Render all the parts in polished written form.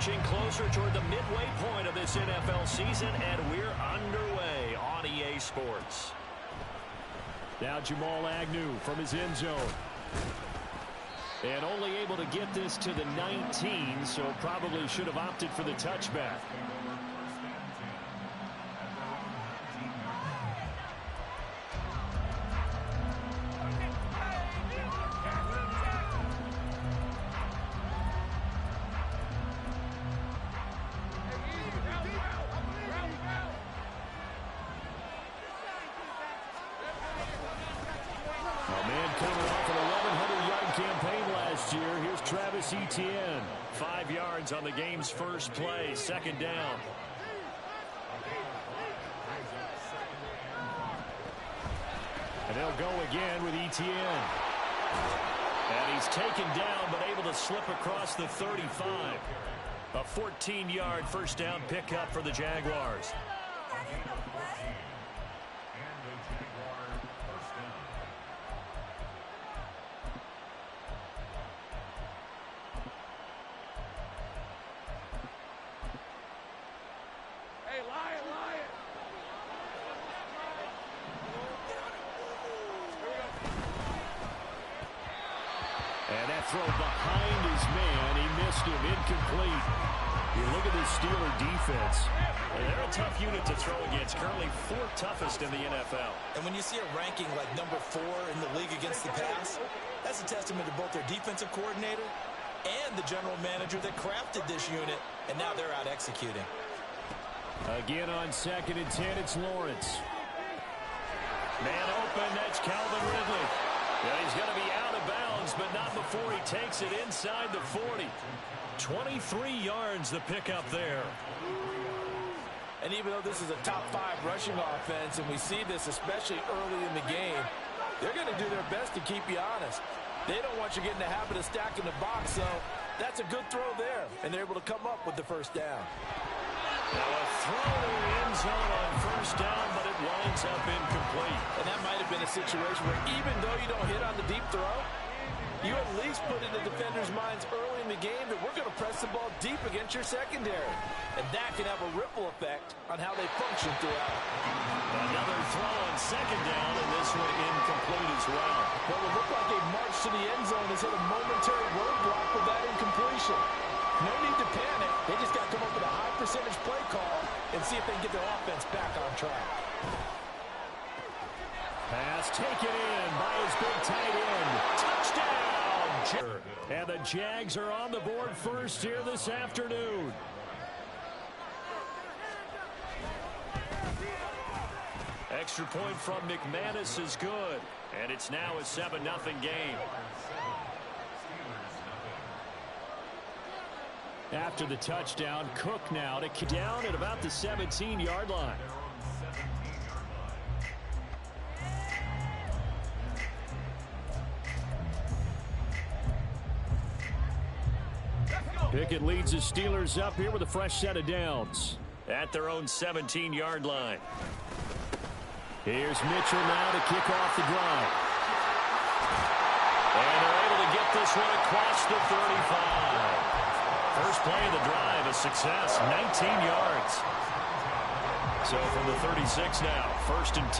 inching closer toward the midway point of this NFL season, and we're underway on EA Sports. Now Jamal Agnew from his end zone. And only able to get this to the 19, so probably should have opted for the touchback. Etienne, 5 yards on the game's first play, second down. And they'll go again with Etienne. And he's taken down but able to slip across the 35. A 14-yard first down pickup for the Jaguars. Throw behind his man. He missed him. Incomplete. You look at this Steeler defense. They're a tough unit to throw against. Currently 4th toughest in the NFL. And when you see a ranking like number 4 in the league against the pass, that's a testament to both their defensive coordinator and the general manager that crafted this unit. And now they're out executing. Again on 2nd and 10, it's Lawrence. Man open. That's Calvin Ridley. Yeah, he's going to be out of bounds, but not before he takes it inside the 40. 23 yards the pickup there. And even though this is a top 5 rushing offense, and we see this especially early in the game, they're going to do their best to keep you honest. They don't want you getting the habit of stacking the box, so that's a good throw there. And they're able to come up with the first down. Now a throw to the end zone on first down, but it winds up incomplete. And that might have been a situation where even though you don't hit on the deep throw, you at least put in the defenders' minds early in the game that we're going to press the ball deep against your secondary. And that can have a ripple effect on how they function throughout. Another throw on second down, and this one incomplete as well. Well, it looked like a march to the end zone has hit a momentary roadblock with that incompletion. No need to panic. They just got to come up with a high percentage play call and see if they can get their offense back on track. Pass taken in by his big tight end. Touchdown! And the Jags are on the board first here this afternoon. Extra point from McManus is good. And it's now a 7-0 game. After the touchdown, Cook now to down at about the 17-yard line. Pickett leads the Steelers up here with a fresh set of downs at their own 17-yard line. Here's Mitchell now to kick off the drive. And they're able to get this one across the 35. First play of the drive, a success, 19 yards. So from the 36 now, 1st and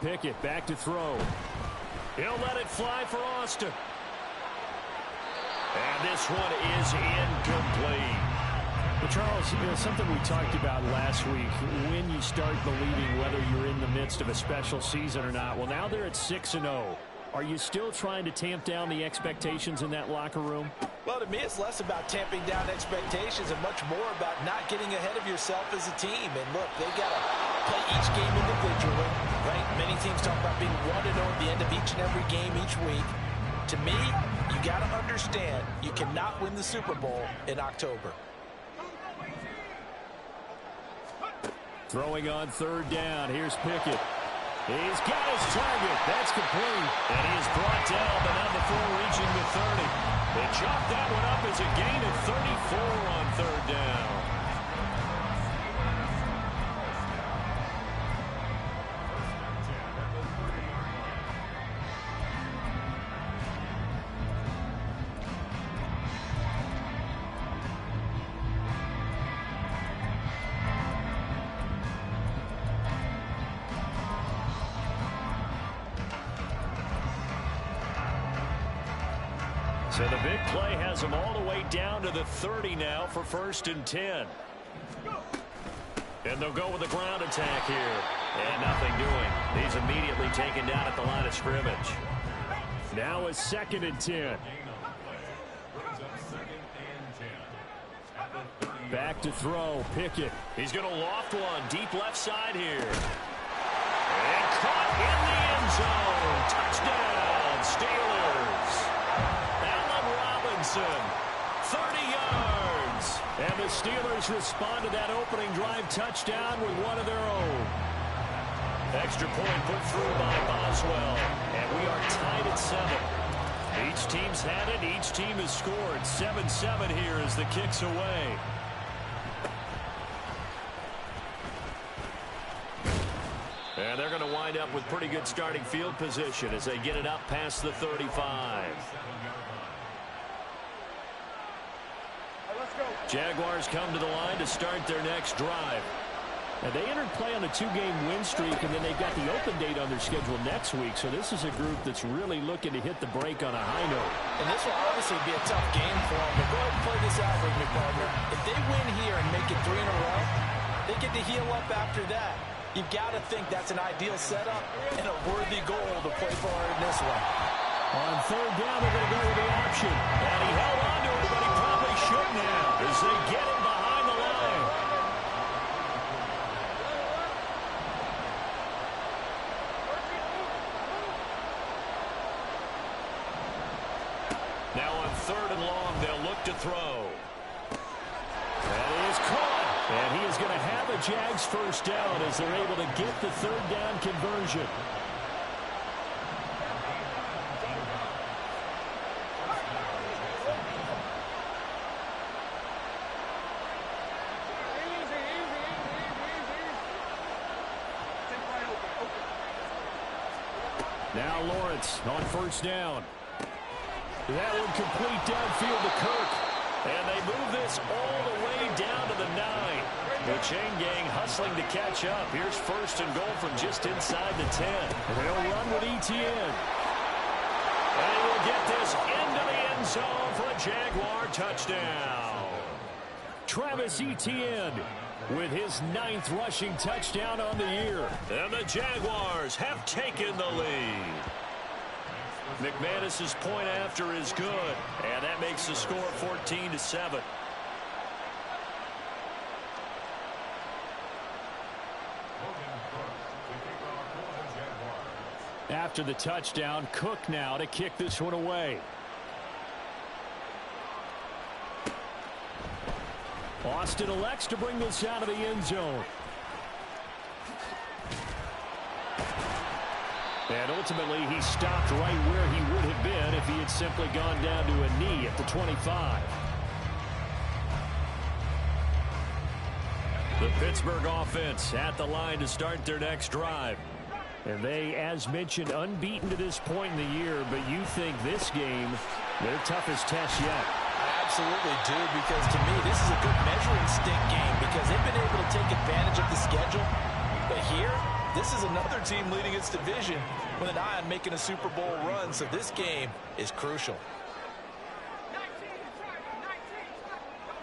10. Pickett back to throw. He'll let it fly for Austin. And this one is incomplete. Well, Charles, something we talked about last week, when you start believing whether you're in the midst of a special season or not. Well, now they're at 6-0. Are you still trying to tamp down the expectations in that locker room? Well, to me, it's less about tamping down expectations and much more about not getting ahead of yourself as a team. And look, they got to play each game individually, right? Many teams talk about being 1-0 at the end of each and every game each week. To me, you got to understand you cannot win the Super Bowl in October. Throwing on 3rd down. Here's Pickett. He's got his target. That's complete. And he is brought down, but not before reaching the 30. They chalk that one up as a gain of 34 on 3rd down. So the big play has them all the way down to the 30 now for 1st and 10. And they'll go with a ground attack here. And nothing doing. He's immediately taken down at the line of scrimmage. Now a 2nd and 10. Back to throw. Pickett. He's going to loft one deep left side here. And caught in the end zone. Touchdown, Steelers. Allen Robinson, 30 yards. And the Steelers respond to that opening drive touchdown with one of their own. Extra point put through by Boswell. And we are tied at 7. Each team's had it. Each team has scored. 7-7 here as the kick's away. And they're going to wind up with pretty good starting field position as they get it up past the 35. Jaguars come to the line to start their next drive. And they entered play on a 2-game win streak, and then they've got the open date on their schedule next week. So this is a group that's really looking to hit the break on a high note. And this will obviously be a tough game for them. But go ahead and play this out with me, partner. If they win here and make it 3 in a row, they get to heal up after that. You've got to think that's an ideal setup and a worthy goal to play for in this one. On 3rd down, they're going to go with the option. And he held on to it, but he probably shouldn't have as they get him behind the line. Now on 3rd and long, they'll look to throw. That is caught. And he is going to have a Jags first down as they're able to get the 3rd down conversion. Now Lawrence on 1st down. That one complete downfield to Kirk. And they move this all the way down to the 9. The chain gang hustling to catch up. Here's 1st and goal from just inside the 10. And they'll run with Etienne. And he will get this into the end zone for a Jaguar touchdown. Travis Etienne with his 9th rushing touchdown on the year. And the Jaguars have taken the lead. McManus's point after is good, and that makes the score 14-7. After the touchdown, Cook now to kick this one away. Austin elects to bring this out of the end zone. And ultimately, he stopped right where he would have been if he had simply gone down to a knee at the 25. The Pittsburgh offense at the line to start their next drive. And they, as mentioned, unbeaten to this point in the year, but you think this game, their toughest test yet. I absolutely do, because to me, this is a good measuring stick game because they've been able to take advantage of the schedule. But here, this is another team leading its division with an eye on making a Super Bowl run, so this game is crucial.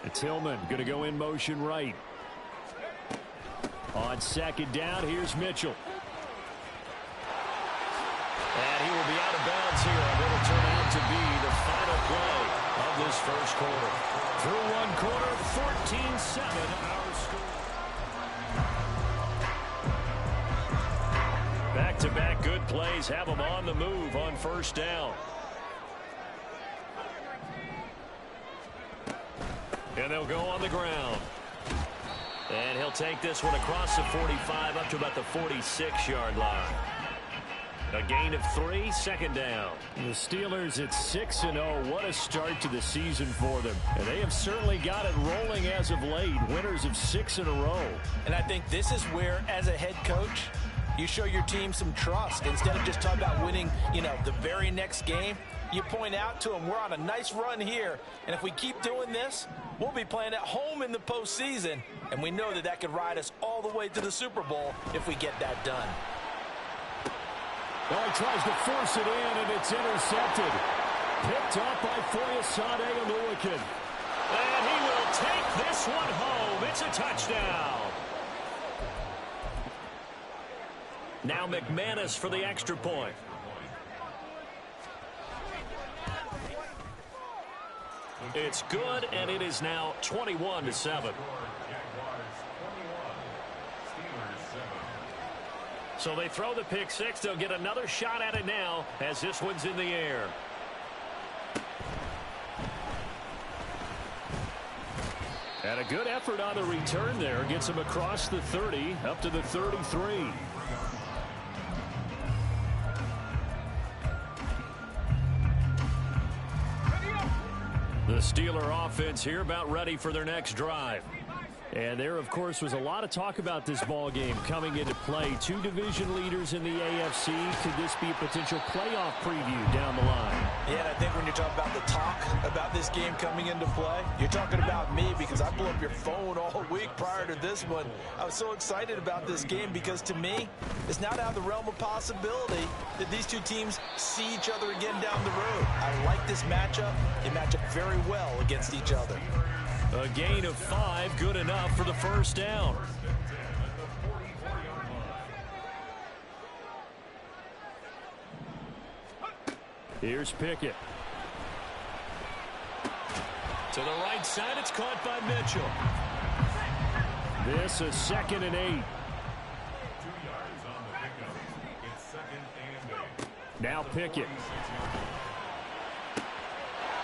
It's Tillman going to go in motion right. On 2nd down, here's Mitchell. And he will be out of bounds here on what will turn out to be the final play of this first quarter. Through one quarter, 14-7 our score. Back-to-back good plays have them on the move on 1st down. And they'll go on the ground. And he'll take this one across the 45 up to about the 46-yard line. A gain of 3, 2nd down. The Steelers at 6-0. What a start to the season for them. And they have certainly got it rolling as of late. Winners of 6 in a row. And I think this is where, as a head coach, you show your team some trust. Instead of just talking about winning, the very next game, you point out to them, we're on a nice run here. And if we keep doing this, we'll be playing at home in the postseason. And we know that that could ride us all the way to the Super Bowl if we get that done. Well, he tries to force it in, and it's intercepted. Picked up by Foyesade Oluwakin. And he will take this one home. It's a touchdown. Now McManus for the extra point. It's good, and it is now 21-7. So they throw the pick six. They'll get another shot at it now as this one's in the air. And a good effort on the return there. Gets him across the 30, up to the 33. The Steeler offense here about ready for their next drive. And there, of course, was a lot of talk about this ball game coming into play. Two division leaders in the AFC. Could this be a potential playoff preview down the line? Yeah, and I think when you're talking about the talk about this game coming into play, you're talking about me because I blew up your phone all week prior to this one. I was so excited about this game because, to me, it's not out of the realm of possibility that these two teams see each other again down the road. I like this matchup. They match up very well against each other. A gain of 5, good enough for the first down. Here's Pickett. To the right side, it's caught by Mitchell. This is 2nd and 8. Now Pickett.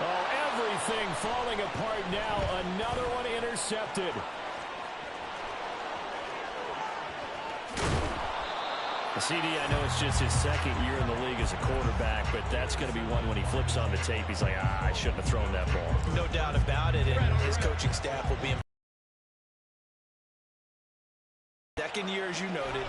Oh, everything falling apart now. Another one intercepted. CD, I know it's just his second year in the league as a quarterback, but that's going to be one when he flips on the tape. He's like, I shouldn't have thrown that ball. No doubt about it, and his coaching staff will be in second year, as you noted,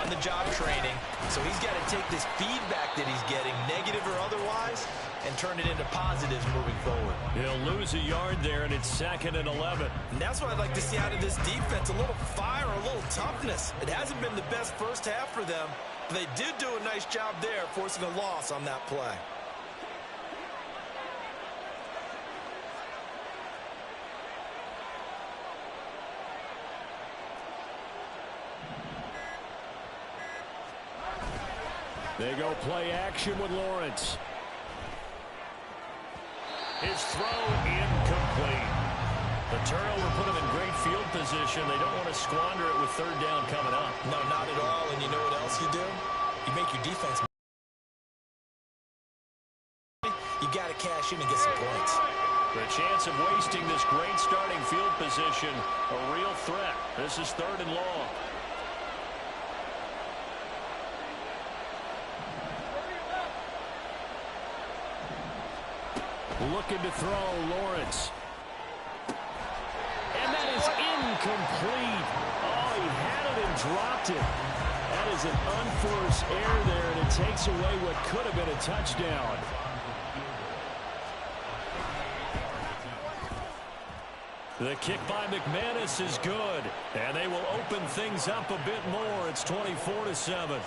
on-the-job training. So he's got to take this feedback that he's getting, negative or otherwise, and turn it into positives moving forward. He'll lose a yard there, and it's 2nd and 11. And that's what I'd like to see out of this defense, a little fire, a little toughness. It hasn't been the best first half for them, but they did do a nice job there, forcing a loss on that play. They go play action with Lawrence. His throw incomplete. The turnover put him in great field position. They don't want to squander it with third down coming up. No, not at all. And you know what else you do? You make your defense. You got to cash in and get some points. The chance of wasting this great starting field position, a real threat. This is 3rd and long. Looking to throw, Lawrence. And that is incomplete. Oh, he had it and dropped it. That is an unforced error there, and it takes away what could have been a touchdown. The kick by McManus is good, and they will open things up a bit more. It's 24-7.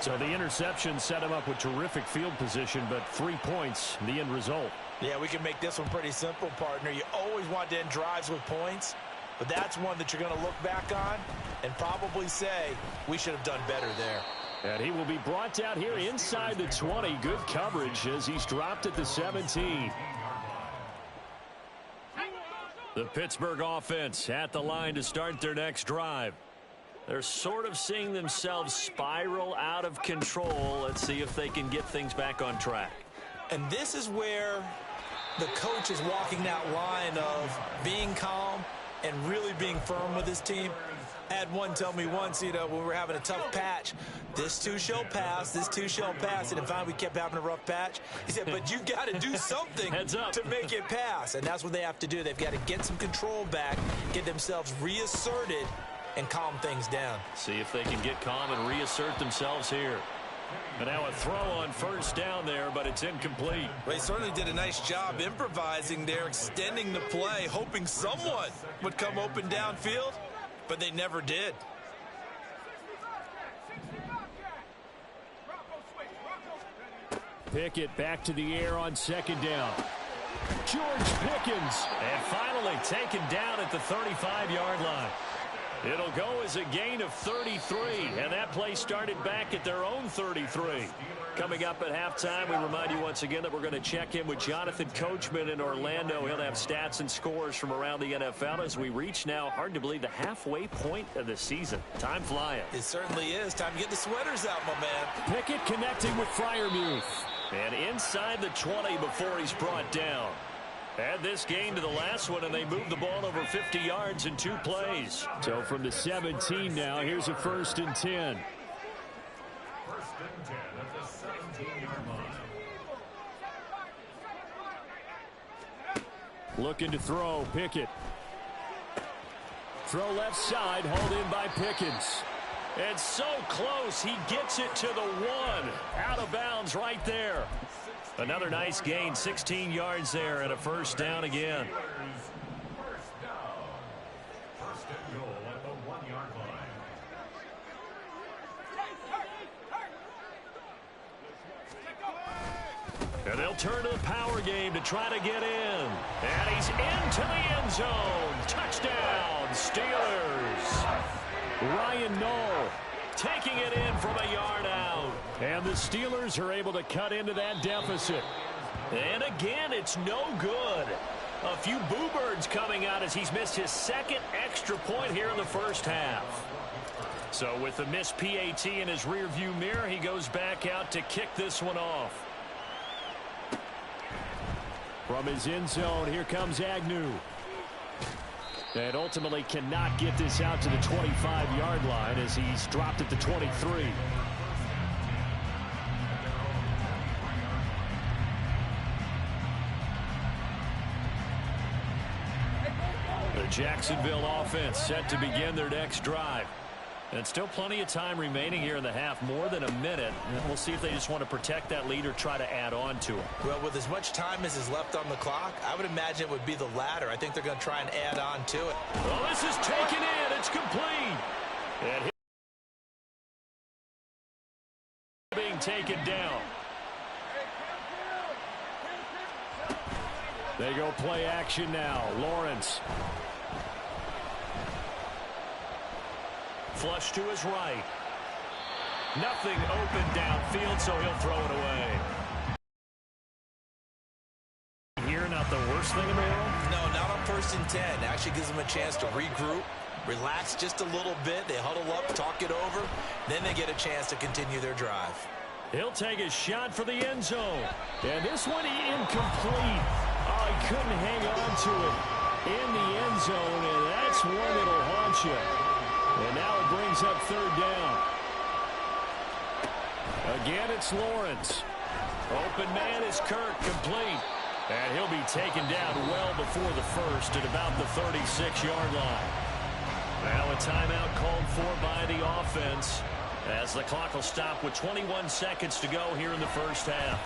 So the interception set him up with terrific field position, but 3 points, the end result. Yeah, we can make this one pretty simple, partner. You always want to end drives with points, but that's one that you're going to look back on and probably say, we should have done better there. And he will be brought down here inside the 20. Good coverage as he's dropped at the 17. The Pittsburgh offense at the line to start their next drive. They're sort of seeing themselves spiral out of control. Let's see if they can get things back on track. And this is where the coach is walking that line of being calm and really being firm with his team. I had one tell me once, when we were having a tough patch, this too shall pass, this too shall pass. And finally we kept having a rough patch. He said, but you got to do something to make it pass. And that's what they have to do. They've got to get some control back, get themselves reasserted, and calm things down. See if they can get calm and reassert themselves here. And now a throw on first down there, but it's incomplete. They certainly did a nice job improvising there, extending the play, hoping someone would come open downfield, but they never did. Pickett back to the air on second down. George Pickens. And finally taken down at the 35-yard line. It'll go as a gain of 33, and that play started back at their own 33. Coming up at halftime, we remind you once again that we're going to check in with Jonathan Coachman in Orlando. He'll have stats and scores from around the NFL as we reach now, hard to believe, the halfway point of the season. Time flying. It certainly is. Time to get the sweaters out, my man. Pickett connecting with Freiermuth. And inside the 20 before he's brought down. Add this gain to the last one, and they move the ball over 50 yards in 2 plays. So from the 17 now, here's a 1st and 10. 1st and 10 at the 17-yard line. Looking to throw, Pickett. Throw left side, hauled in by Pickens. And so close, he gets it to the 1. Out of bounds right there. Another nice gain, 16 yards there, and a 1st down again. 1st down. 1st and goal at the 1-yard line. And they'll turn to the power game to try to get in. And he's into the end zone. Touchdown, Steelers. Ryan Knoll taking it in from a yard out. And the Steelers are able to cut into that deficit. And again, it's no good. A few boo birds coming out as he's missed his 2nd extra point here in the 1st half. So with the missed PAT in his rearview mirror, he goes back out to kick this one off. From his end zone, here comes Agnew. And ultimately cannot get this out to the 25-yard line as he's dropped at the 23. The Jacksonville offense set to begin their next drive. And still plenty of time remaining here in the half, more than a minute. And we'll see if they just want to protect that lead or try to add on to it. Well, with as much time as is left on the clock, I would imagine it would be the latter. I think they're going to try and add on to it. Well, this is taken in. It's complete. And being taken down. They go play action now. Lawrence. Flush to his right. Nothing open downfield, so he'll throw it away. Here, not the worst thing in the world? No, not on 1st and 10. Actually gives them a chance to regroup, relax just a little bit. They huddle up, talk it over. Then they get a chance to continue their drive. He'll take a shot for the end zone. And this one incomplete. Oh, he couldn't hang on to it in the end zone, and that's one that'll haunt you. And now it brings up 3rd down. Again, it's Lawrence. Open man is Kirk, complete. And he'll be taken down well before the 1st at about the 36-yard line. Now a timeout called for by the offense as the clock will stop with 21 seconds to go here in the 1st half.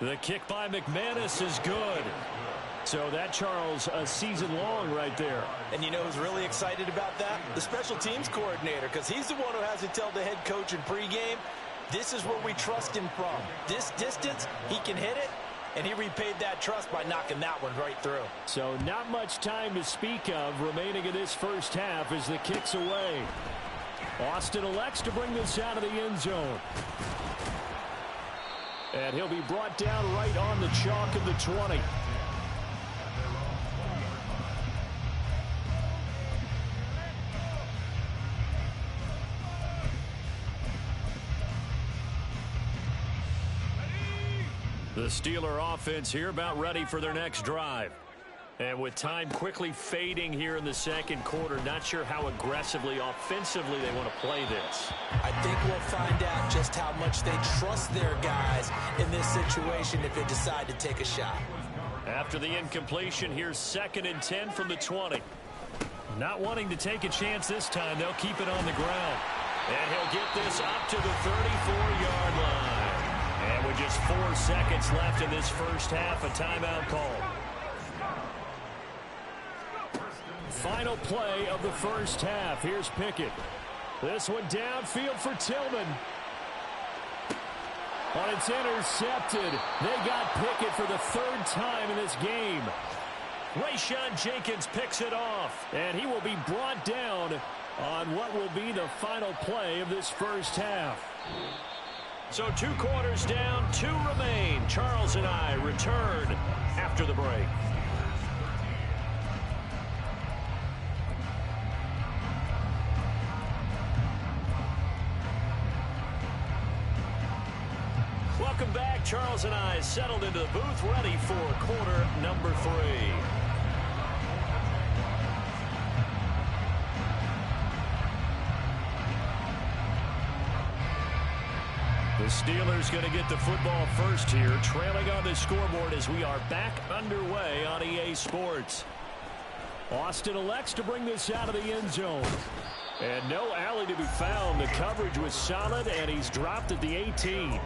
The kick by McManus is good. So that, Charles, a season long right there. And you know who's really excited about that? The special teams coordinator, because he's the one who has to tell the head coach in pregame, this is where we trust him from. This distance, he can hit it, and he repaid that trust by knocking that one right through. So not much time to speak of remaining in this 1st half as the kick's away. Austin elects to bring this out of the end zone. And he'll be brought down right on the chalk of the 20. The Steeler offense here about ready for their next drive. And with time quickly fading here in the 2nd quarter, not sure how aggressively, offensively they want to play this. I think we'll find out just how much they trust their guys in this situation if they decide to take a shot. After the incompletion, here's 2nd and 10 from the 20. Not wanting to take a chance this time, they'll keep it on the ground. And he'll get this up to the 34-yard line. And with just 4 seconds left in this 1st half, a timeout call. Final play of the 1st half. Here's Pickett. This one downfield for Tillman. Oh, it's intercepted. They got Pickett for the third time in this game. Rayshawn Jenkins picks it off. And he will be brought down on what will be the final play of this first half. So 2 quarters down, 2 remain. Charles and I return after the break. Welcome back. Charles and I settled into the booth, ready for quarter number 3. The Steelers going to get the football first here, trailing on the scoreboard as we are back underway on EA Sports. Austin elects to bring this out of the end zone. And no alley to be found. The coverage was solid, and he's dropped at the 18.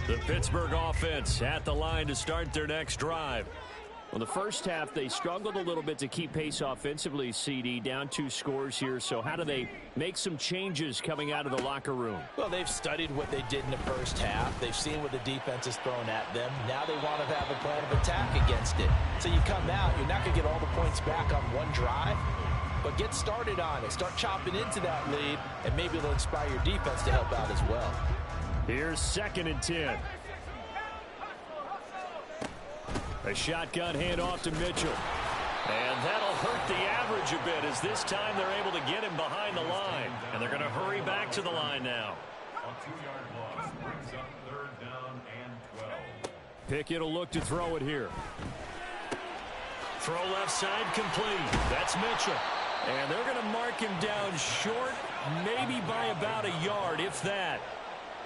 The Pittsburgh offense at the line to start their next drive. Well, the first half, they struggled a little bit to keep pace offensively, CD, down 2 scores here. So how do they make some changes coming out of the locker room? Well, they've studied what they did in the first half. They've seen what the defense has thrown at them. Now they want to have a plan of attack against it. So you come out, you're not going to get all the points back on one drive, but get started on it. Start chopping into that lead, and maybe it'll inspire your defense to help out as well. Here's 2nd and 10. A shotgun handoff to Mitchell. And that'll hurt the average a bit as this time they're able to get him behind the line. And they're going to hurry back to the line now. A 2-yard loss brings up 3rd down and 12. Pickett will look to throw it here. Throw left side complete. That's Mitchell. And they're going to mark him down short, maybe by about a yard, if that.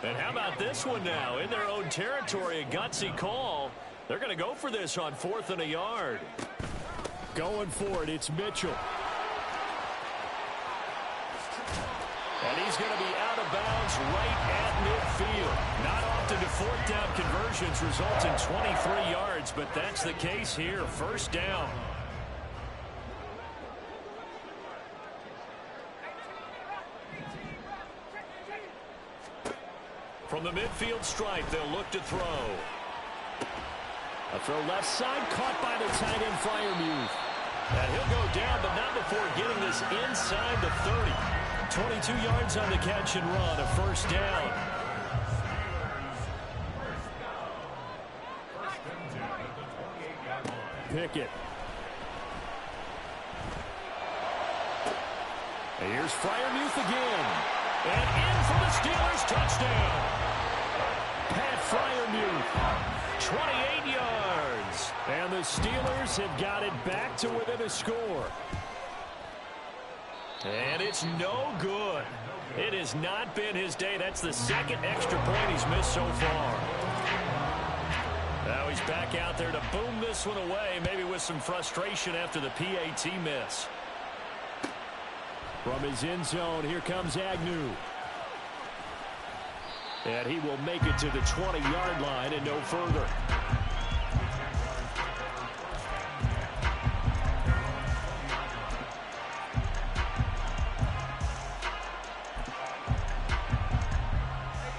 And how about this one now? In their own territory, a gutsy call. They're going to go for this on 4th and a yard. Going for it, it's Mitchell. And he's going to be out of bounds right at midfield. Not often do 4th down conversions result in 23 yards, but that's the case here. 1st down. From the midfield stripe, they'll look to throw. A throw left side, caught by the tight end, Freiermuth. And he'll go down, but not before getting this inside the 30. 22 yards on the catch and run, a 1st down. Pickett. And here's Freiermuth again. And in for the Steelers, touchdown. Pat Freiermuth. 28 yards. And the Steelers have got it back to within a score. And it's no good. It has not been his day. That's the 2nd extra point he's missed so far. Now he's back out there to boom this one away, maybe with some frustration after the PAT miss. From his end zone, here comes Agnew. And he will make it to the 20-yard line and no further.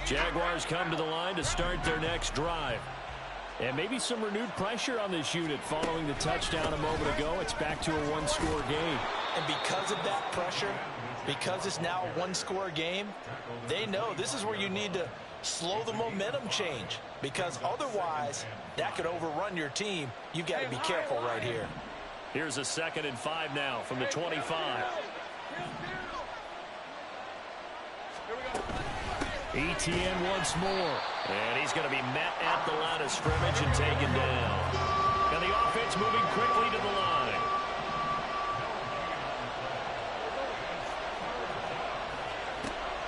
Jaguars come to the line to start their next drive. And maybe some renewed pressure on this unit following the touchdown a moment ago. It's back to a 1-score game. And because of that pressure, because it's now a 1-score game, they know this is where you need to slow the momentum change, because otherwise that could overrun your team. You've got to be careful right here. Here's a 2nd and 5 now from the 25. ETN once more. And he's going to be met at the line of scrimmage and taken down. And the offense moving quickly to the line.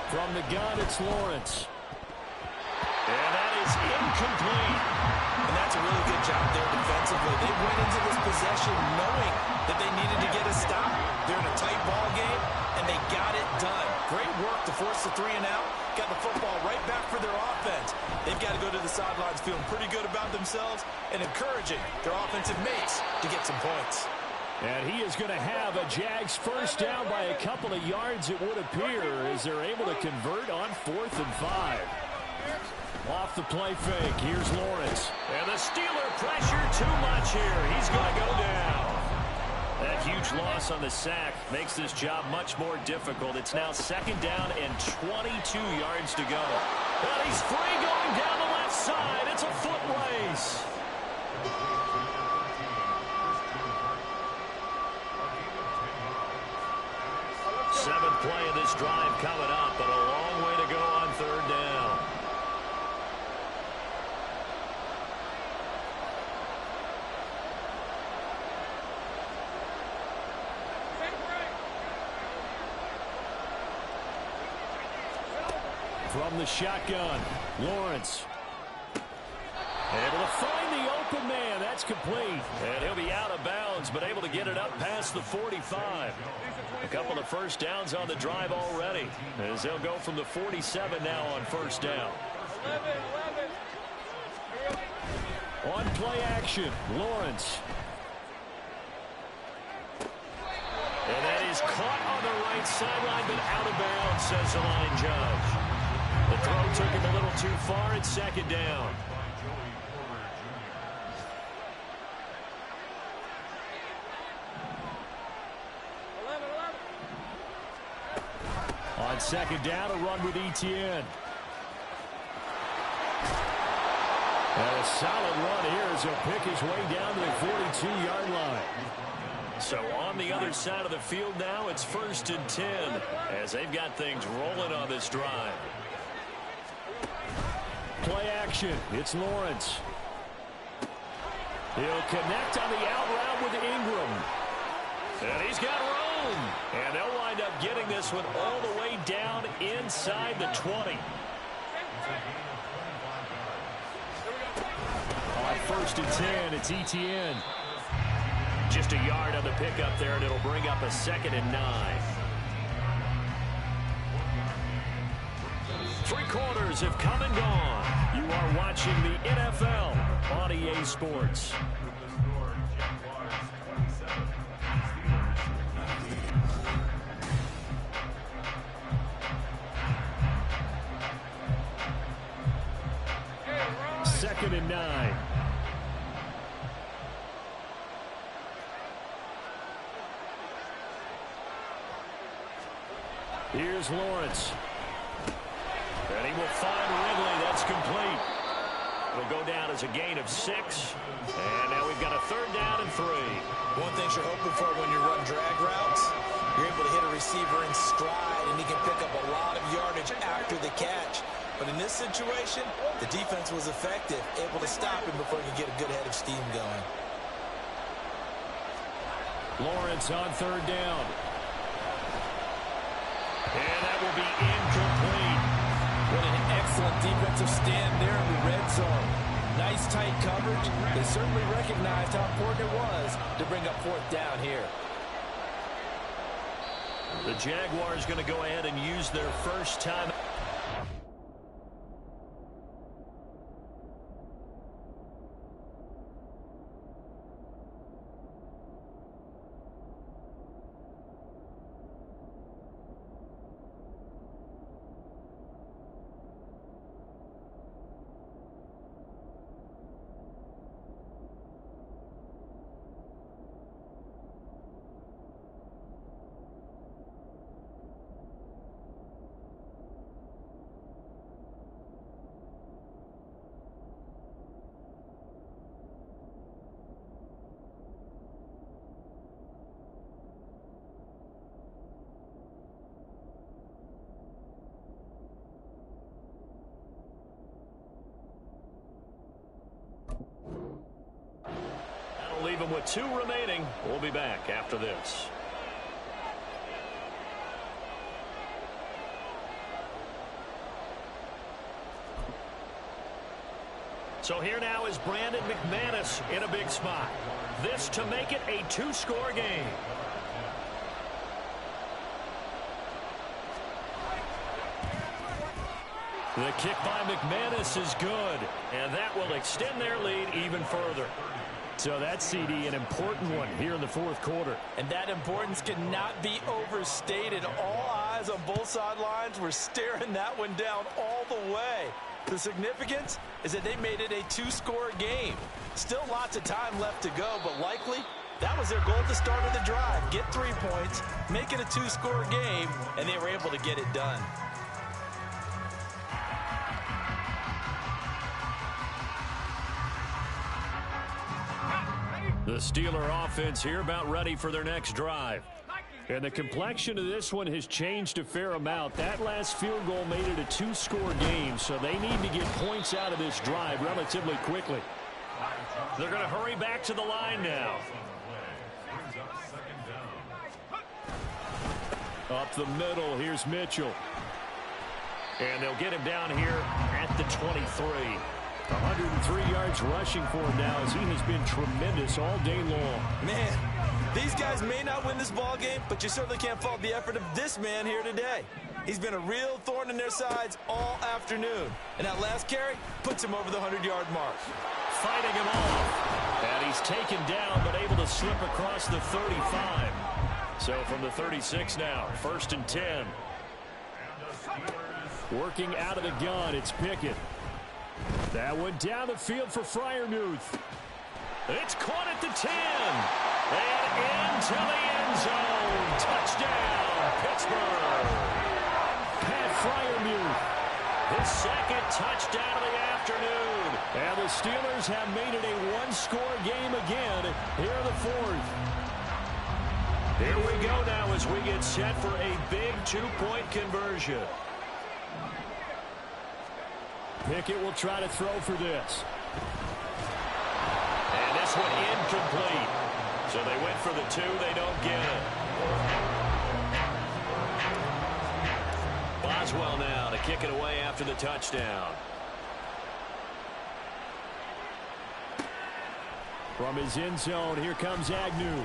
From the gun, it's Lawrence. And that is incomplete. And that's a really good job there defensively. They went into this possession knowing that they needed to get a stop. They're in a tight ball game, and they got it done. Great work to force the 3 and out. Got the football right back for their offense. They've got to go to the sidelines feeling pretty good about themselves and encouraging their offensive mates to get some points. And he is going to have a Jags first down by a couple of yards, it would appear, as they're able to convert on 4th and 5. Off the play fake, here's Lawrence. And the Steeler pressure too much here. He's going to go down. That huge loss on the sack makes this job much more difficult. It's now 2nd down and 22 yards to go. And he's free going down the left side. It's a foot race. Seventh play of this drive coming up, but a long way to go on 3rd down. From the shotgun, Lawrence. Able to find the open man. That's complete. And he'll be out of bounds, but able to get it up past the 45. A couple of first downs on the drive already, as they'll go from the 47 now on 1st down. On play action, Lawrence. And that is caught on the right sideline, but out of bounds, says the line judge. The throw took him a little too far. It's 2nd down. On 2nd down, a run with Etienne. And a solid run here as he'll pick his way down to the 42-yard line. So on the other side of the field now, it's 1st and 10 as they've got things rolling on this drive. Play action. It's Lawrence. He'll connect on the out route with Ingram. And he's got room. And they'll wind up getting this one all the way down inside the 20. On 1st and 10, it's Etienne. Just a yard on the pickup there, and it'll bring up a 2nd and 9. 3 quarters have come and gone. You are watching the NFL on EA Sports. Second and 9. Here's Lawrence. And he will find Ridley. That's complete. It'll go down as a gain of 6. And now we've got a 3rd down and 3. One thing you're hoping for when you run drag routes, you're able to hit a receiver in stride, and he can pick up a lot of yardage after the catch. But in this situation, the defense was effective, able to stop him before he could get a good head of steam going. Lawrence on 3rd down. And that will be incomplete. What an excellent defensive stand there in the red zone. Nice tight coverage. They certainly recognized how important it was to bring up 4th down here. The Jaguars going to go ahead and use their first time. Leave them with 2 remaining. We'll be back after this. So here now is Brandon McManus in a big spot. This to make it a 2-score game. The kick by McManus is good, and that will extend their lead even further. So that's, CD, an important one here in the fourth quarter. And that importance cannot be overstated. All eyes on both sidelines were staring that one down all the way. The significance is that they made it a two-score game. Still lots of time left to go, but likely that was their goal at the start of the drive. Get 3 points, make it a two-score game, and they were able to get it done. The Steeler offense here about ready for their next drive. And the complexion of this one has changed a fair amount. That last field goal made it a two-score game, so they need to get points out of this drive relatively quickly. They're going to hurry back to the line now. Up the middle, here's Mitchell. And they'll get him down here at the 23. 103 yards rushing for him now as he has been tremendous all day long. Man, these guys may not win this ball game, but you certainly can't fault the effort of this man here today. He's been a real thorn in their sides all afternoon. And that last carry puts him over the 100-yard mark. Fighting him off. And he's taken down, but able to slip across the 35. So from the 36 now, 1st and 10. Working out of the gun, it's Pickett. That one down the field for Freiermuth. It's caught at the 10. And into the end zone. Touchdown, Pittsburgh. Pat Freiermuth. His second touchdown of the afternoon. And the Steelers have made it a one-score game again here in the fourth. Here we go now as we get set for a big two-point conversion. Pickett will try to throw for this. And this one incomplete. So they went for the 2. They don't get it. Boswell now to kick it away after the touchdown. From his end zone, here comes Agnew.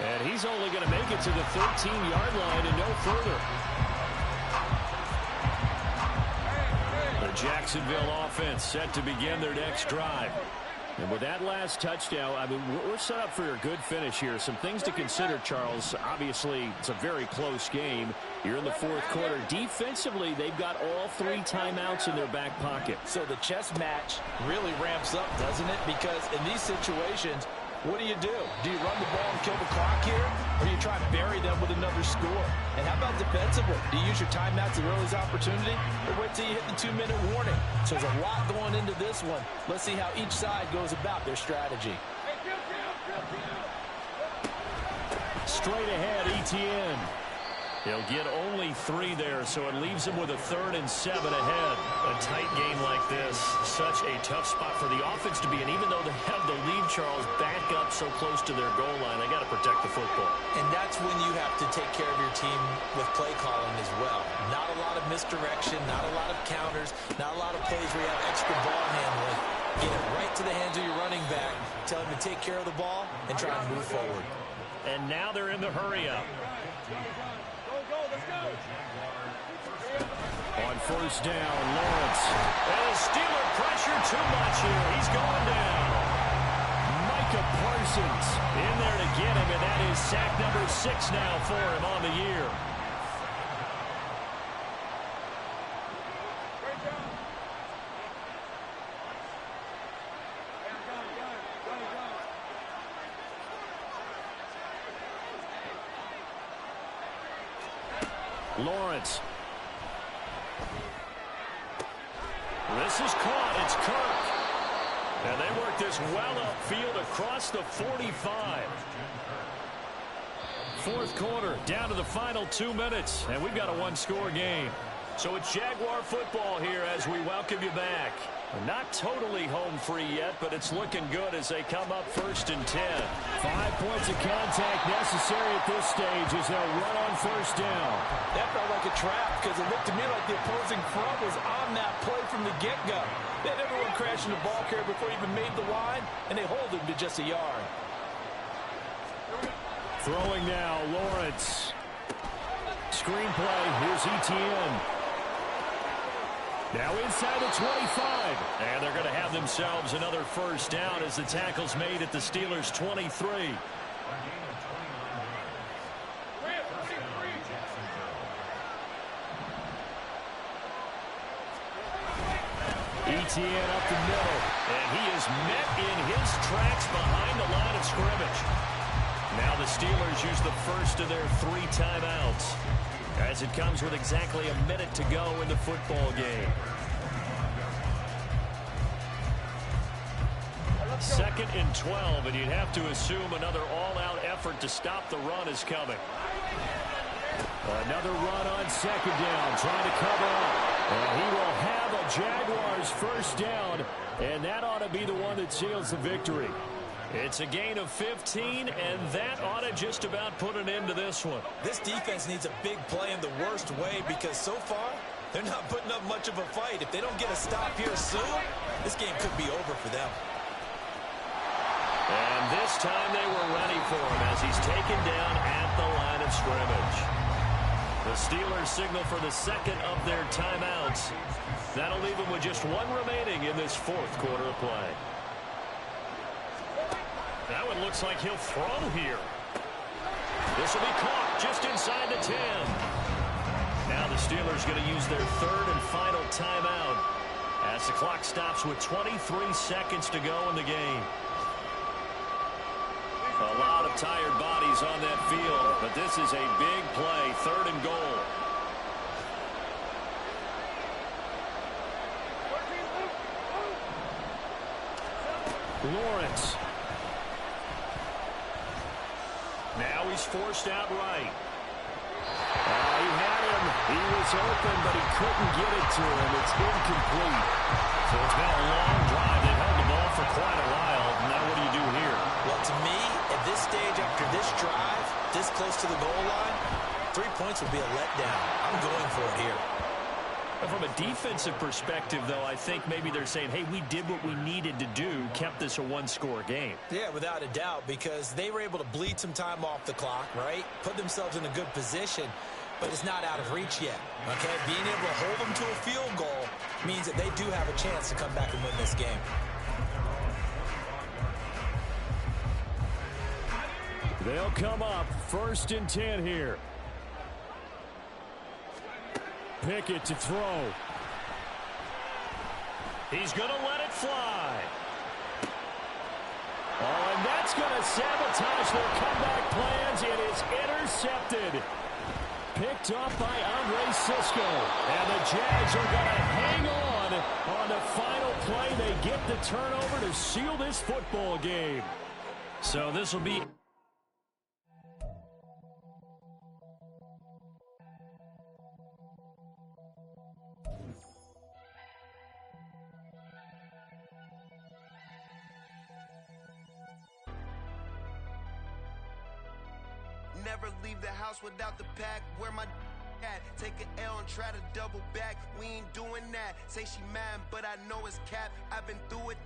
And he's only going to make it to the 13-yard line and no further. Jacksonville offense set to begin their next drive. And with that last touchdown, I mean, we're set up for a good finish here. Some things to consider, Charles. Obviously, it's a very close game. You're in the fourth quarter. Defensively, they've got all 3 timeouts in their back pocket. So the chess match really ramps up, doesn't it? Because in these situations, what do? Do you run the ball and kill the clock here? Or do you try and bury them with another score? And how about defensively? Do you use your timeouts at earliest opportunity? Or wait till you hit the 2-minute warning? So there's a lot going into this one. Let's see how each side goes about their strategy. Straight ahead, Etienne. He'll get only 3 there, so it leaves him with a 3rd and 7 ahead. A tight game like this, such a tough spot for the offense to be in. Even though they have the lead, Charles, back up so close to their goal line, they got to protect the football. And that's when you have to take care of your team with play calling as well. Not a lot of misdirection, not a lot of counters, not a lot of plays where you have extra ball handling. Get it right to the hands of your running back, tell him to take care of the ball, and try and move forward. And now they're in the hurry-up. On first down, Lawrence. And the Steeler pressure too much here. He's going down. Micah Parsons in there to get him, and that is sack number 6 now for him on the year. Lawrence. This is caught. It's Kirk. And they work this well upfield across the 45. Fourth quarter, down to the final 2 minutes, and we've got a one-score game. So it's Jaguar football here as we welcome you back. Not totally home free yet, but it's looking good as they come up 1st and 10. 5 points of contact necessary at this stage as they'll run on first down. That felt like a trap because it looked to me like the opposing front was on that play from the get-go. They had everyone crashing the ball carrier before he even made the line, and they hold him to just a yard. Throwing now, Lawrence. Screenplay, here's Etienne. Now inside the 25. And they're going to have themselves another first down as the tackle's made at the Steelers' 23. Etienne up the middle, and he is met in his tracks behind the line of scrimmage. Now the Steelers use the first of their 3 timeouts as it comes with exactly a minute to go in the football game. 2nd and 12, and you'd have to assume another all-out effort to stop the run is coming. Another run on 2nd down, trying to cover up. And he will have a Jaguars first down, and that ought to be the one that seals the victory. It's a gain of 15, and that ought to just about put an end to this one. This defense needs a big play in the worst way because so far, they're not putting up much of a fight. If they don't get a stop here soon, this game could be over for them. And this time they were ready for him as he's taken down at the line of scrimmage. The Steelers signal for the 2nd of their timeouts. That'll leave them with just 1 remaining in this 4th quarter of play. That one looks like he'll throw here. This will be caught just inside the 10. Now the Steelers going to use their 3rd and final timeout as the clock stops with 23 seconds to go in the game. A lot of tired bodies on that field, but this is a big play, 3rd and goal. Lawrence. Now he's forced out right. He had him. He was open, but he couldn't get it to him. It's incomplete. So it's been a long drive. They've held the ball for quite a while. Now what do you do here? Well, to me, at this stage after this drive, this close to the goal line, 3 points would be a letdown. I'm going for it here. From a defensive perspective, though, I think maybe they're saying, hey, we did what we needed to do, kept this a 1-score game. Yeah, without a doubt, because they were able to bleed some time off the clock, right? Put themselves in a good position, but it's not out of reach yet, okay? Being able to hold them to a field goal means that they do have a chance to come back and win this game. They'll come up 1st and 10 here. Pickett to throw. He's going to let it fly. Oh, and that's going to sabotage their comeback plans. It is intercepted. Picked up by Andre Cisco. And the Jags are going to hang on the final play. They get the turnover to seal this football game. So this will be... Never leave the house without the pack. Where my at? Take an L and try to double back. We ain't doing that. Say she mad, but I know it's cap. I've been through it.